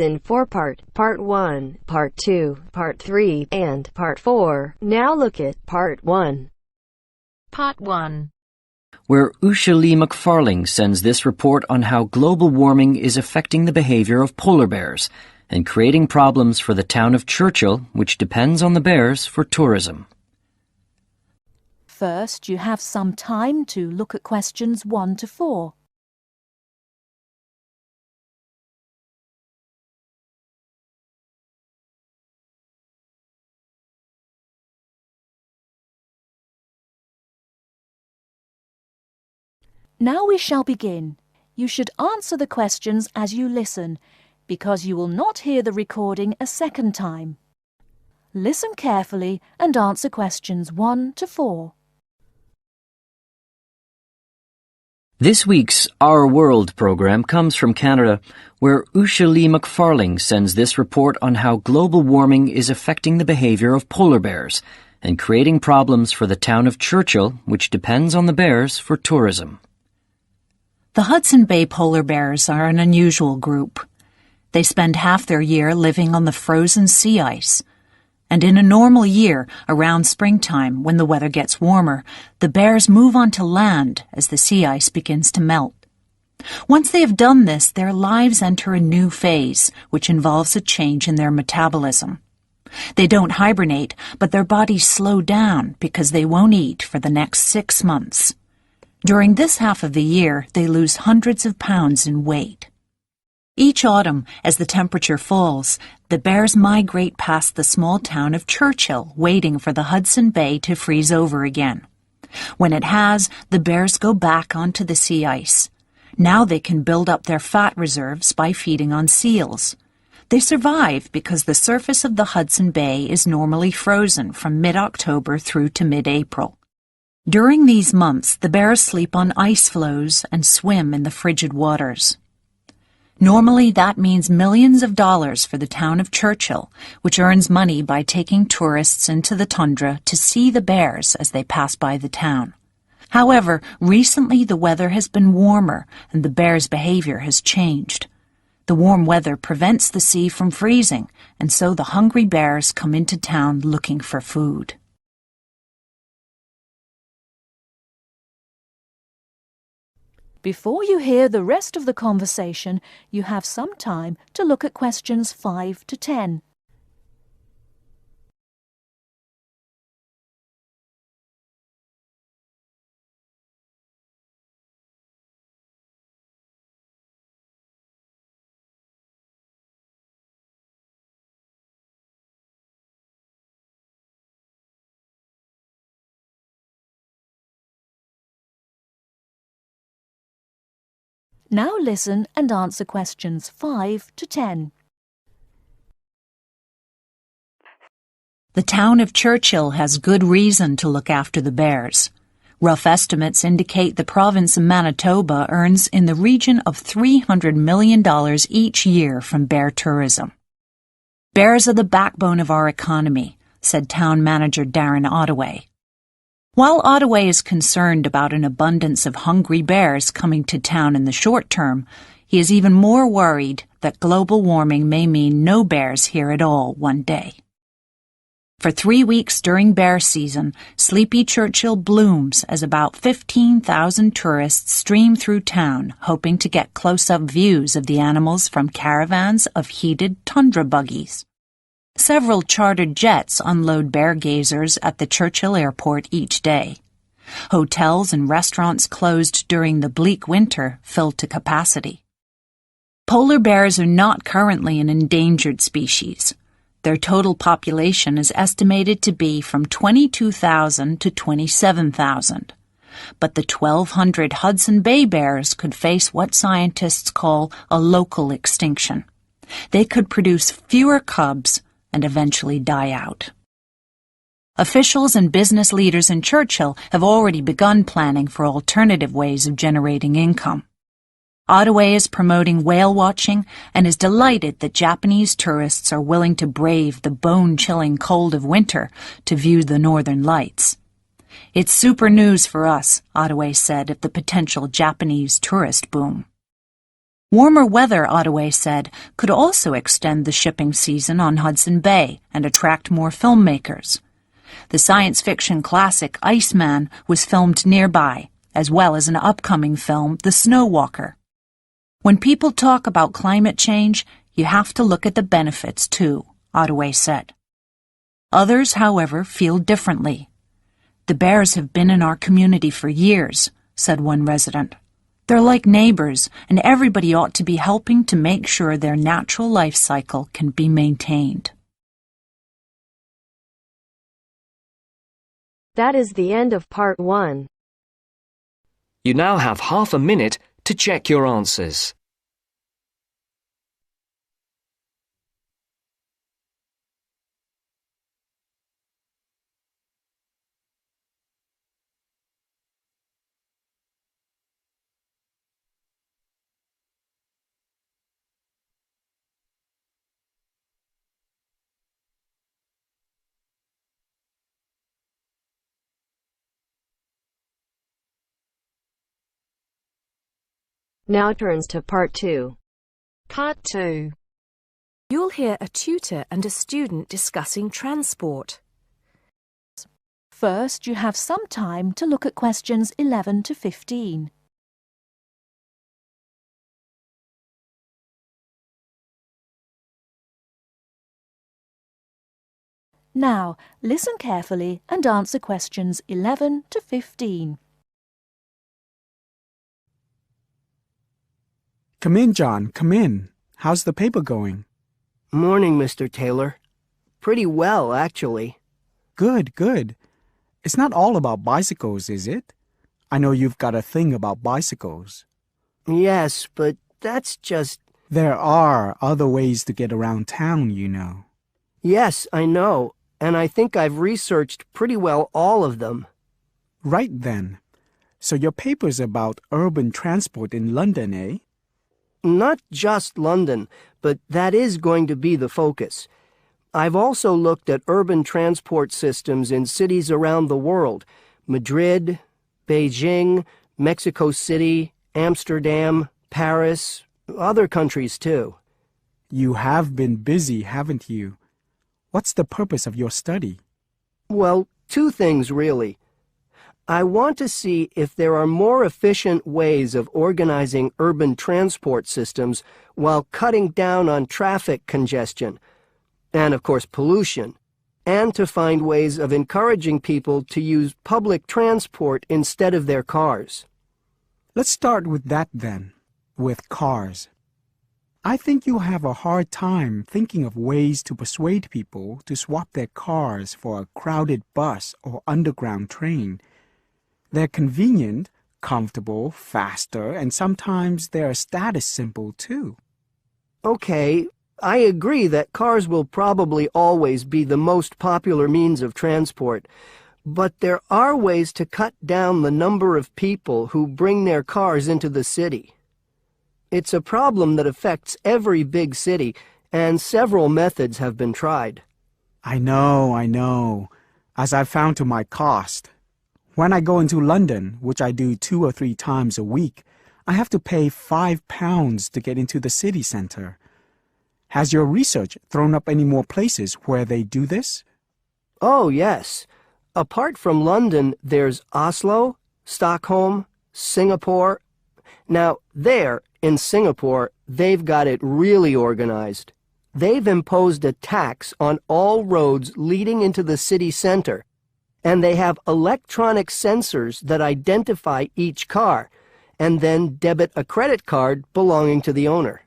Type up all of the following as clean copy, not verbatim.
in 4-part, Part 1, Part 2, Part 3, and Part 4. Now look at Part 1. Part 1. Where Usha Lee McFarling sends this report on how global warming is affecting the behavior of polar bears and creating problems for the town of Churchill, which depends on the bears for tourism. First, you have some time to look at questions 1 to 4. Now we shall begin. You should answer the questions as you listen, because you will not hear the recording a second time. Listen carefully and answer questions 1 to 4. This week's Our World program comes from Canada, where Usha Lee McFarling sends this report on how global warming is affecting the behavior of polar bears and creating problems for the town of Churchill, which depends on the bears for tourism. The Hudson Bay polar bears are an unusual group. They spend half their year living on the frozen sea ice. And in a normal year, around springtime, when the weather gets warmer, the bears move onto land as the sea ice begins to melt. Once they have done this, their lives enter a new phase, which involves a change in their metabolism. They don't hibernate, but their bodies slow down because they won't eat for the next 6 months. During this half of the year, they lose hundreds of pounds in weight. Each autumn, as the temperature falls, the bears migrate past the small town of Churchill, waiting for the Hudson Bay to freeze over again. When it has, the bears go back onto the sea ice. Now they can build up their fat reserves by feeding on seals. They survive because the surface of the Hudson Bay is normally frozen from mid-October through to mid-April. During these months, the bears sleep on ice floes and swim in the frigid waters. Normally, that means millions of dollars for the town of Churchill, which earns money by taking tourists into the tundra to see the bears as they pass by the town. However, recently the weather has been warmer and the bears' behavior has changed. The warm weather prevents the sea from freezing, and so the hungry bears come into town looking for food. Before you hear the rest of the conversation, you have some time to look at questions 5 to 10. Now listen and answer questions 5 to 10. The town of Churchill has good reason to look after the bears. Rough estimates indicate the province of Manitoba earns in the region of $300 million each year from bear tourism. Bears are the backbone of our economy, said town manager Darren Ottaway. While Ottaway is concerned about an abundance of hungry bears coming to town in the short term, he is even more worried that global warming may mean no bears here at all one day. For 3 weeks during bear season, Sleepy Churchill blooms as about 15,000 tourists stream through town, hoping to get close-up views of the animals from caravans of heated tundra buggies. Several chartered jets unload bear gazers at the Churchill airport each day. Hotels and restaurants closed during the bleak winter fill to capacity. Polar bears are not currently an endangered species. Their total population is estimated to be from 22,000 to 27,000. But the 1,200 Hudson Bay bears could face what scientists call a local extinction. They could produce fewer cubs and eventually die out. Officials and business leaders in Churchill have already begun planning for alternative ways of generating income. Ottaway is promoting whale watching and is delighted that Japanese tourists are willing to brave the bone-chilling cold of winter to view the northern lights. It's super news for us, Ottaway said of the potential Japanese tourist boom. Warmer weather, Ottaway said, could also extend the shipping season on Hudson Bay and attract more filmmakers. The science fiction classic Iceman was filmed nearby, as well as an upcoming film, The Snow Walker. When people talk about climate change, you have to look at the benefits too, Ottaway said. Others, however, feel differently. The bears have been in our community for years, said one resident. They're like neighbors, and everybody ought to be helping to make sure their natural life cycle can be maintained. That is the end of part 1. You now have half a minute to check your answers. Now turns to part 2. Part 2. You'll hear a tutor and a student discussing transport. First, you have some time to look at questions 11 to 15. Now, listen carefully and answer questions 11 to 15. Come in, John, come in. How's the paper going? Morning, Mr. Taylor. Pretty well, actually. Good, good. It's not all about bicycles, is it? I know you've got a thing about bicycles. Yes, but that's just... There are other ways to get around town, you know. Yes, I know, and I think I've researched pretty well all of them. Right then. So your paper's about urban transport in London, eh? Not just London, but that is going to be the focus. I've also looked at urban transport systems in cities around the world. Madrid, Beijing, Mexico City, Amsterdam, Paris, other countries too. You have been busy, haven't you? What's the purpose of your study? Well, two things really. I want to see if there are more efficient ways of organizing urban transport systems while cutting down on traffic congestion, and of course pollution, and to find ways of encouraging people to use public transport instead of their cars. Let's start with that then, with cars. I think you'll have a hard time thinking of ways to persuade people to swap their cars for a crowded bus or underground train. They're convenient, comfortable, faster, and sometimes they're a status symbol too. Okay, I agree that cars will probably always be the most popular means of transport, but there are ways to cut down the number of people who bring their cars into the city. It's a problem that affects every big city, and several methods have been tried. I know, as I've found to my cost. When I go into London, which I do 2 or 3 times a week, I have to pay £5 to get into the city centre. Has your research thrown up any more places where they do this? Oh, yes. Apart from London, there's Oslo, Stockholm, Singapore. Now, there, in Singapore, they've got it really organized. They've imposed a tax on all roads leading into the city center, and they have electronic sensors that identify each car, and then debit a credit card belonging to the owner.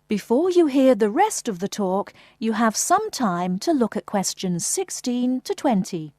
Before you hear the rest of the talk, you have some time to look at questions 16 to 20.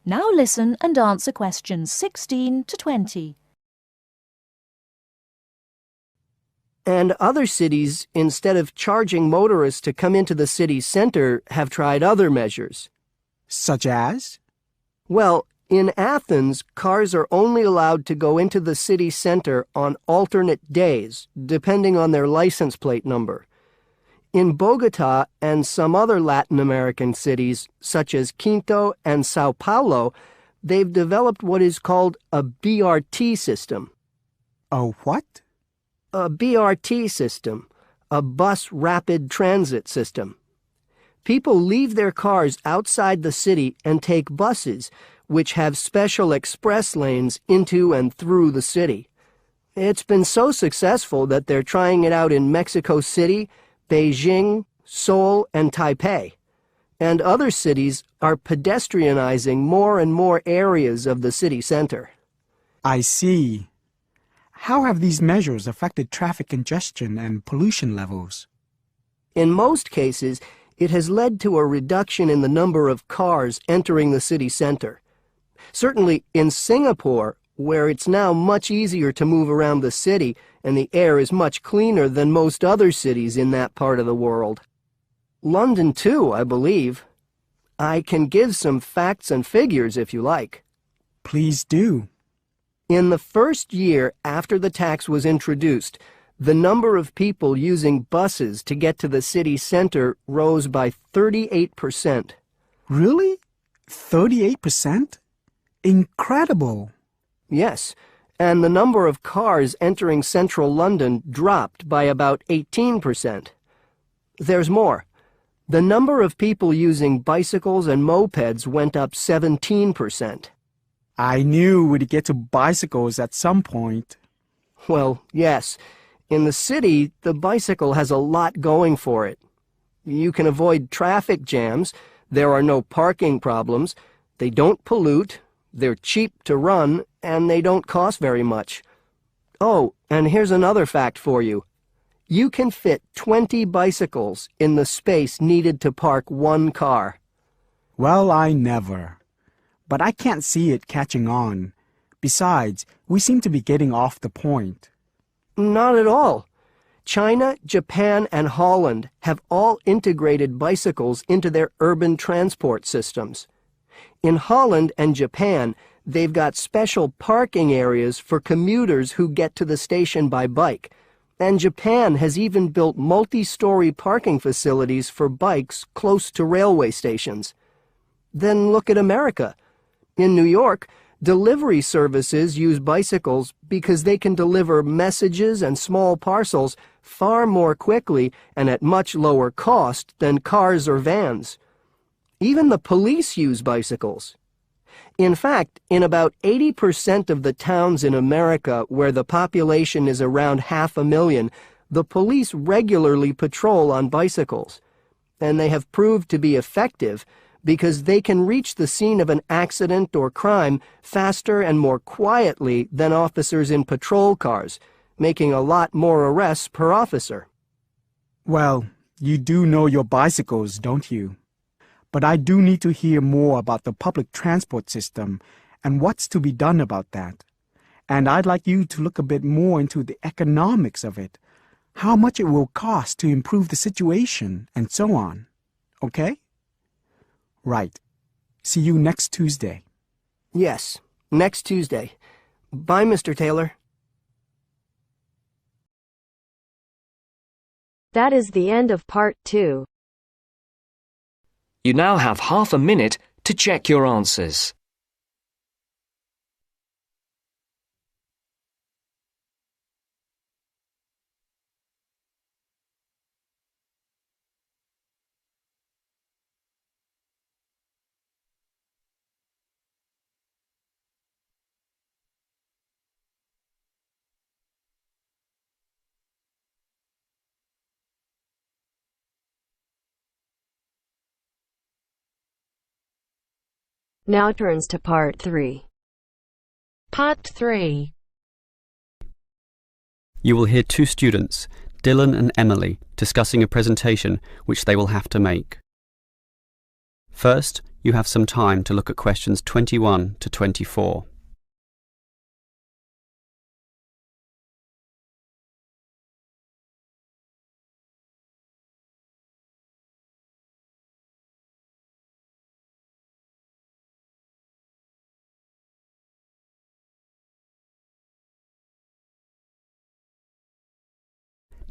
Now listen and answer questions 16 to 20. And other cities, instead of charging motorists to come into the city center, have tried other measures. Such as? Well, in Athens, cars are only allowed to go into the city center on alternate days, depending on their license plate number. In Bogota and some other Latin American cities, such as Quito and Sao Paulo, they've developed what is called a BRT system. A what? A BRT system, a bus rapid transit system. People leave their cars outside the city and take buses, which have special express lanes into and through the city. It's been so successful that they're trying it out in Mexico City, Beijing, Seoul, and Taipei. And other cities are pedestrianizing more and more areas of the city center. I see. How have these measures affected traffic congestion and pollution levels? In most cases, it has led to a reduction in the number of cars entering the city center. Certainly in Singapore, where it's now much easier to move around the city and the air is much cleaner than most other cities in that part of the world. London, too, I believe. I can give some facts and figures if you like. Please do. In the first year after the tax was introduced, the number of people using buses to get to the city center rose by 38%. Really? 38%? Incredible! Yes, and the number of cars entering central London dropped by about 18%. There's more. The number of people using bicycles and mopeds went up 17%. I knew we'd get to bicycles at some point. Well, yes. In the city, the bicycle has a lot going for it. You can avoid traffic jams, there are no parking problems, they don't pollute, they're cheap to run, and they don't cost very much. Oh, and here's another fact for you. You can fit 20 bicycles in the space needed to park one car. Well, I never. But I can't see it catching on. Besides, we seem to be getting off the point. Not at all. China, Japan, and Holland have all integrated bicycles into their urban transport systems. In Holland and Japan, they've got special parking areas for commuters who get to the station by bike, and Japan has even built multi-story parking facilities for bikes close to railway stations. Then look at America. In New York, delivery services use bicycles because they can deliver messages and small parcels far more quickly and at much lower cost than cars or vans. Even the police use bicycles. In fact, in about 80% of the towns in America where the population is around 500,000, the police regularly patrol on bicycles. And they have proved to be effective because they can reach the scene of an accident or crime faster and more quietly than officers in patrol cars, making a lot more arrests per officer. Well, you do know your bicycles, don't you? But I do need to hear more about the public transport system and what's to be done about that. And I'd like you to look a bit more into the economics of it, how much it will cost to improve the situation, and so on. Okay? Right. See you next Tuesday. Yes, next Tuesday. Bye, Mr. Taylor. That is the end of part 2. You now have half a minute to check your answers. Now turns to part 3. Part 3. You will hear two students, Dylan and Emily, discussing a presentation which they will have to make. First, you have some time to look at questions 21 to 24.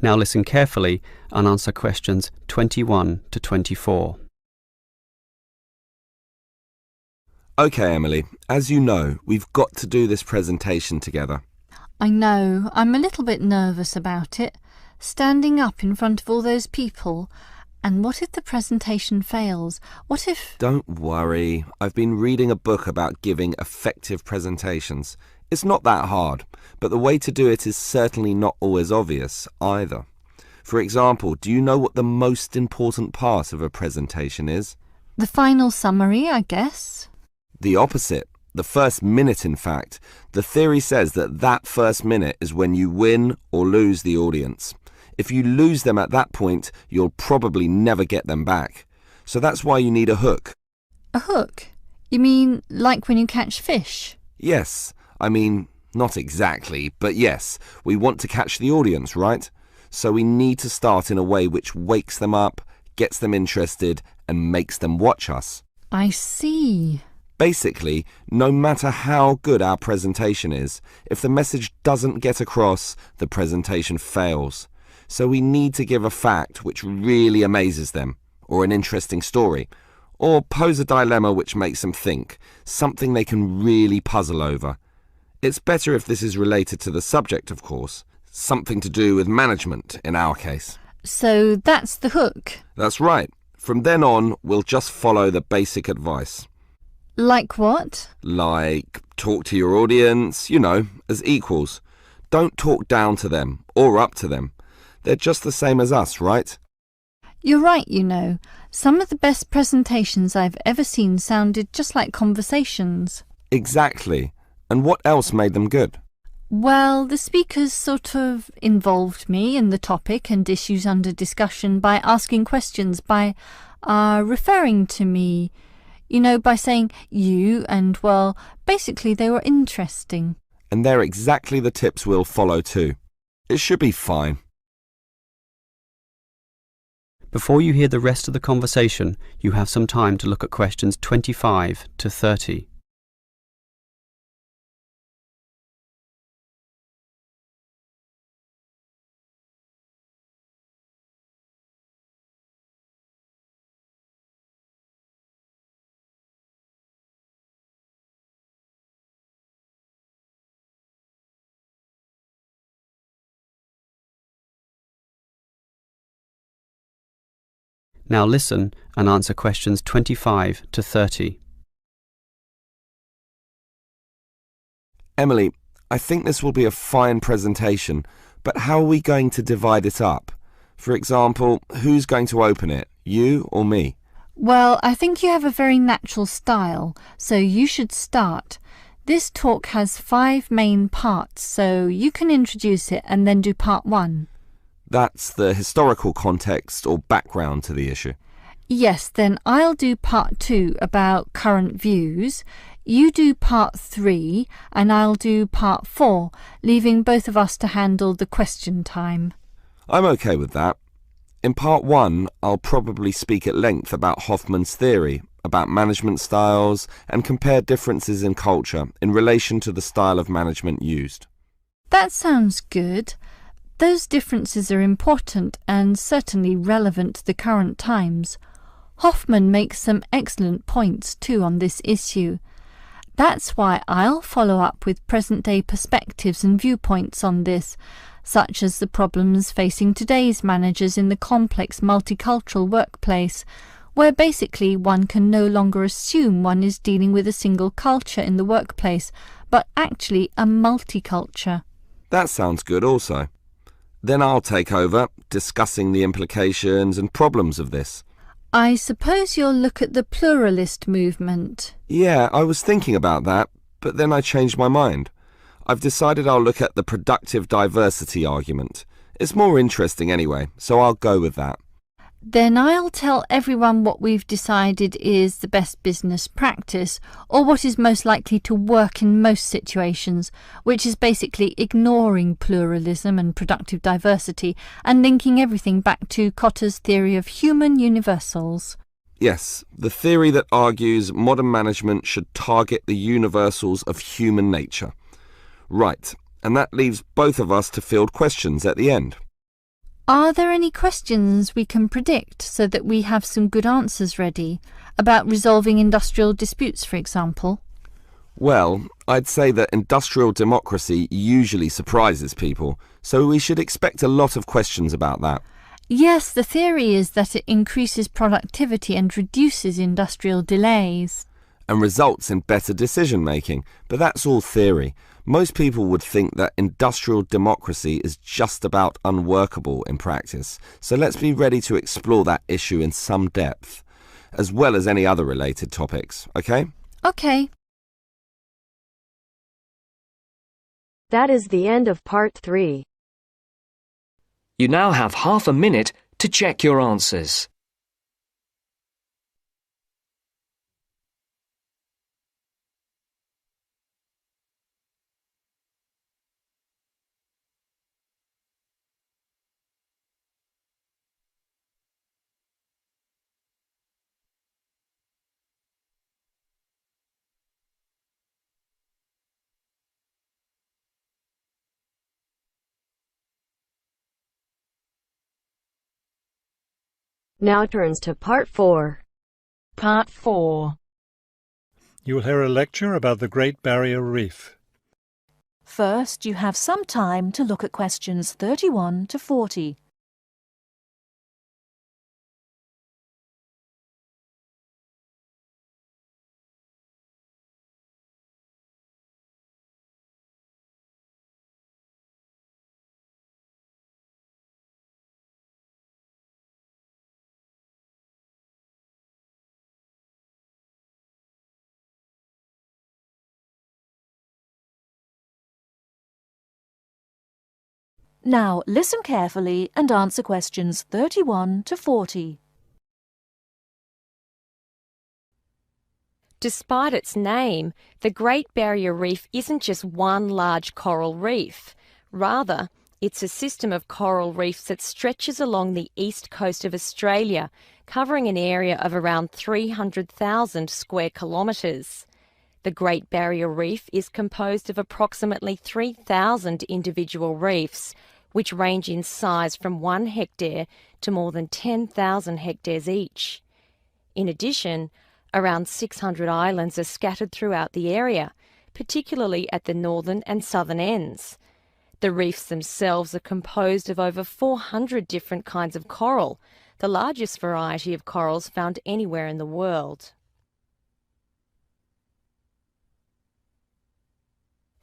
Now listen carefully and answer questions 21 to 24. Okay, Emily, as you know, we've got to do this presentation together. I know. I'm a little bit nervous about it. Standing up in front of all those people. And what if the presentation fails? What if... Don't worry. I've been reading a book about giving effective presentations. It's not that hard, but the way to do it is certainly not always obvious either. For example, do you know what the most important part of a presentation is? The final summary, I guess. The opposite. The first minute, in fact. The theory says that first minute is when you win or lose the audience. If you lose them at that point, you'll probably never get them back. So that's why you need a hook. A hook? You mean like when you catch fish? Yes. I mean, not exactly, but yes. We want to catch the audience, right? So we need to start in a way which wakes them up, gets them interested, and makes them watch us. I see. Basically, no matter how good our presentation is, if the message doesn't get across, the presentation fails. So we need to give a fact which really amazes them, or an interesting story, or pose a dilemma which makes them think, something they can really puzzle over. It's better if this is related to the subject, of course, something to do with management in our case. So that's the hook? That's right. From then on, we'll just follow the basic advice. Like what? Like, talk to your audience, as equals. Don't talk down to them or up to them. They're just the same as us, right? You're right, Some of the best presentations I've ever seen sounded just like conversations. Exactly. And what else made them good? Well, the speakers sort of involved me in the topic and issues under discussion by asking questions, by referring to me. By saying you and, well, basically they were interesting. And they're exactly the tips we'll follow too. It should be fine. Before you hear the rest of the conversation, you have some time to look at questions 25 to 30. Now listen and answer questions 25 to 30. Emily, I think this will be a fine presentation, but how are we going to divide it up? For example, who's going to open it, you or me? Well, I think you have a very natural style, so you should start. This talk has 5 main parts, so you can introduce it and then do part 1. That's the historical context or background to the issue. Yes, then I'll do part 2 about current views. You do part 3 and I'll do part 4, leaving both of us to handle the question time. I'm okay with that. In part 1, I'll probably speak at length about Hoffman's theory, about management styles, and compare differences in culture in relation to the style of management used. That sounds good. Those differences are important and certainly relevant to the current times. Hoffman makes some excellent points too on this issue. That's why I'll follow up with present-day perspectives and viewpoints on this, such as the problems facing today's managers in the complex multicultural workplace, where basically one can no longer assume one is dealing with a single culture in the workplace, but actually a multiculture. That sounds good also. Then I'll take over, discussing the implications and problems of this. I suppose you'll look at the pluralist movement. Yeah, I was thinking about that, but then I changed my mind. I've decided I'll look at the productive diversity argument. It's more interesting anyway, so I'll go with that. Then I'll tell everyone what we've decided is the best business practice, or what is most likely to work in most situations, which is basically ignoring pluralism and productive diversity and linking everything back to Kotter's theory of human universals. Yes, the theory that argues modern management should target the universals of human nature. Right, and that leaves both of us to field questions at the end. Are there any questions we can predict so that we have some good answers ready, about resolving industrial disputes, for example? Well, I'd say that industrial democracy usually surprises people, so we should expect a lot of questions about that. Yes, the theory is that it increases productivity and reduces industrial delays. And results in better decision making, but that's all theory. Most people would think that industrial democracy is just about unworkable in practice, so let's be ready to explore that issue in some depth, as well as any other related topics, okay? Okay. That is the end of part 3. You now have half a minute to check your answers. Now turns to part 4. Part 4. You will hear a lecture about the Great Barrier Reef. First, you have some time to look at questions 31 to 40. Now, listen carefully and answer questions 31 to 40. Despite its name, the Great Barrier Reef isn't just one large coral reef. Rather, it's a system of coral reefs that stretches along the east coast of Australia, covering an area of around 300,000 square kilometres. The Great Barrier Reef is composed of approximately 3,000 individual reefs, which range in size from 1 hectare to more than 10,000 hectares each. In addition, around 600 islands are scattered throughout the area, particularly at the northern and southern ends. The reefs themselves are composed of over 400 different kinds of coral, the largest variety of corals found anywhere in the world.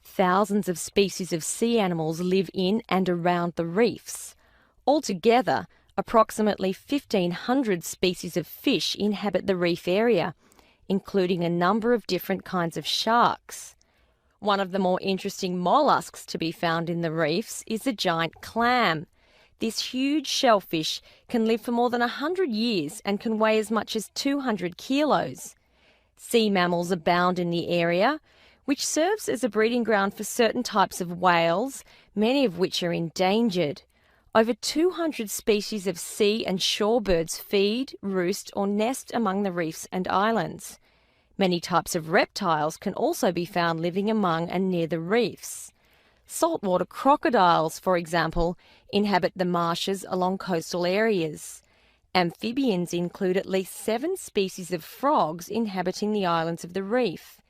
Thousands of species of sea animals live in and around the reefs. Altogether, approximately 1,500 species of fish inhabit the reef area, including a number of different kinds of sharks. One of the more interesting mollusks to be found in the reefs is the giant clam. This huge shellfish can live for more than 100 years and can weigh as much as 200 kilos. Sea mammals abound in the area, which serves as a breeding ground for certain types of whales, many of which are endangered. Over 200 species of sea and shore birds feed, roost or nest among the reefs and islands. Many types of reptiles can also be found living among and near the reefs. Saltwater crocodiles, for example, inhabit the marshes along coastal areas. Amphibians include at least 7 species of frogs inhabiting the islands of the reef.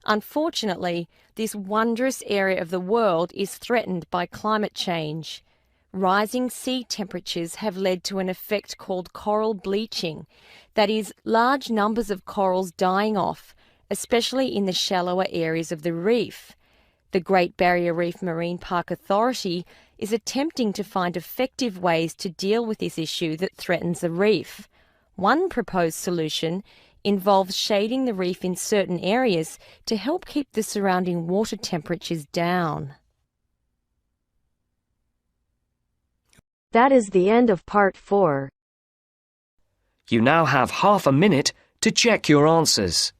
Unfortunately, this wondrous area of the world is threatened by climate change. Rising sea temperatures have led to an effect called coral bleaching, that is, large numbers of corals dying off, especially in the shallower areas of the reef. The Great Barrier Reef Marine Park Authority is attempting to find effective ways to deal with this issue that threatens the reef. One proposed solution involves shading the reef in certain areas to help keep the surrounding water temperatures down. That is the end of part 4. You now have half a minute to check your answers.